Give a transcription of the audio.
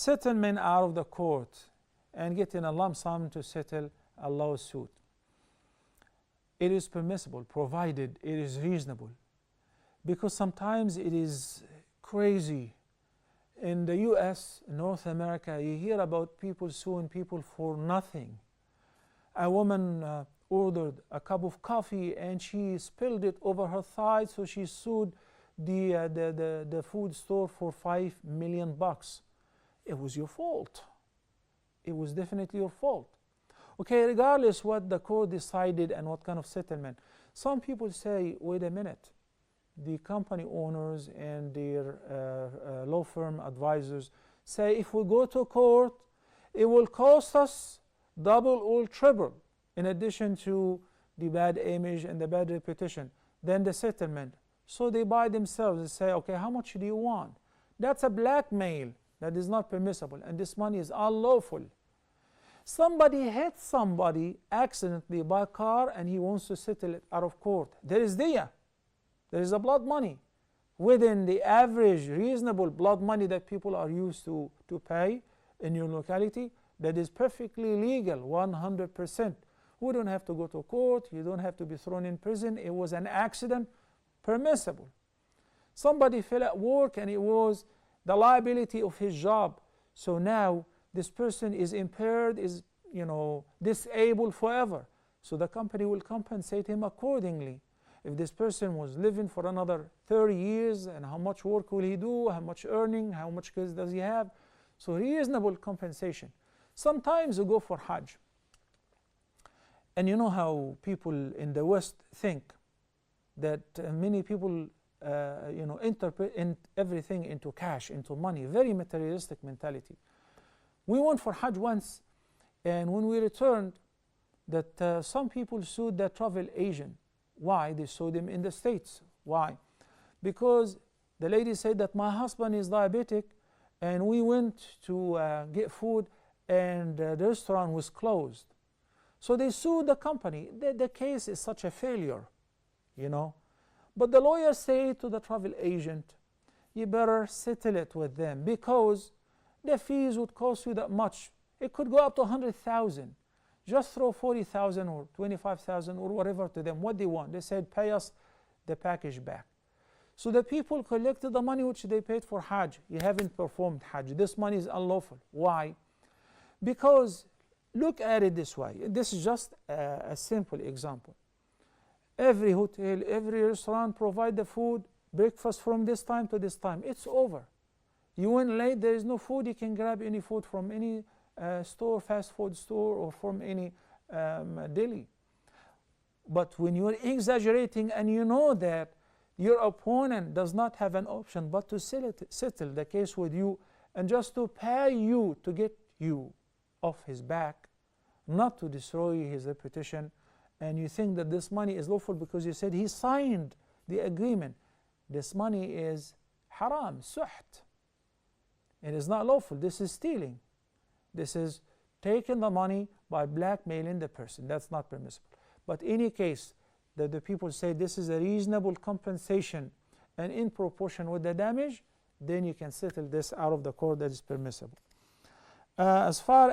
settlement out of the court and getting a lump sum to settle a lawsuit. It is permissible provided it is reasonable, because sometimes it is crazy. In the US, North America, you hear about people suing people for nothing. A woman ordered a cup of coffee and she spilled it over her thigh, so she sued the food store for $5 million. It was your fault. It was definitely your fault. Okay, regardless what the court decided and what kind of settlement, some people say, wait a minute, the company owners and their law firm advisors say, if we go to court, it will cost us double or triple, in addition to the bad image and the bad reputation, than the settlement. So they buy themselves and say, okay, how much do you want? That's a blackmail. That is not permissible, and this money is unlawful. Somebody hit somebody accidentally by a car and he wants to settle it out of court. There is diya. There is a blood money within the average reasonable blood money that people are used to pay in your locality. That is perfectly legal, 100%. We don't have to go to court. You don't have to be thrown in prison. It was an accident, permissible. Somebody fell at work and it was the liability of his job. So now this person is impaired, is disabled forever. So the company will compensate him accordingly. If this person was living for another 30 years, and how much work will he do, how much earning, how much kids does he have? So reasonable compensation. Sometimes we go for Hajj. And you know how people in the West think that many people interpret everything into cash, into money, very materialistic mentality. We went for Hajj once, and when we returned, that some people sued their travel agent. Why? They sued him in the States. Why? Because the lady said that my husband is diabetic, and we went to get food, and the restaurant was closed. So they sued the company. The case is such a failure, But the lawyer said to the travel agent, you better settle it with them, because the fees would cost you that much. It could go up to 100,000. Just throw 40,000 or 25,000 or whatever to them, what they want. They said, pay us the package back. So the people collected the money which they paid for Hajj. You haven't performed Hajj. This money is unlawful. Why? Because look at it this way. This is just a simple example. Every hotel, every restaurant provide the food, breakfast from this time to this time. It's over. You went late, there is no food, you can grab any food from any store, fast food store, or from any deli. But when you're exaggerating and you know that your opponent does not have an option but to settle the case with you and just to pay you to get you off his back, not to destroy his reputation, and you think that this money is lawful because you said he signed the agreement, this money is haram, suht. It is not lawful. This is stealing. This is taking the money by blackmailing the person. That's not permissible. But any case that the people say this is a reasonable compensation and in proportion with the damage, then you can settle this out of the court. That is permissible. As far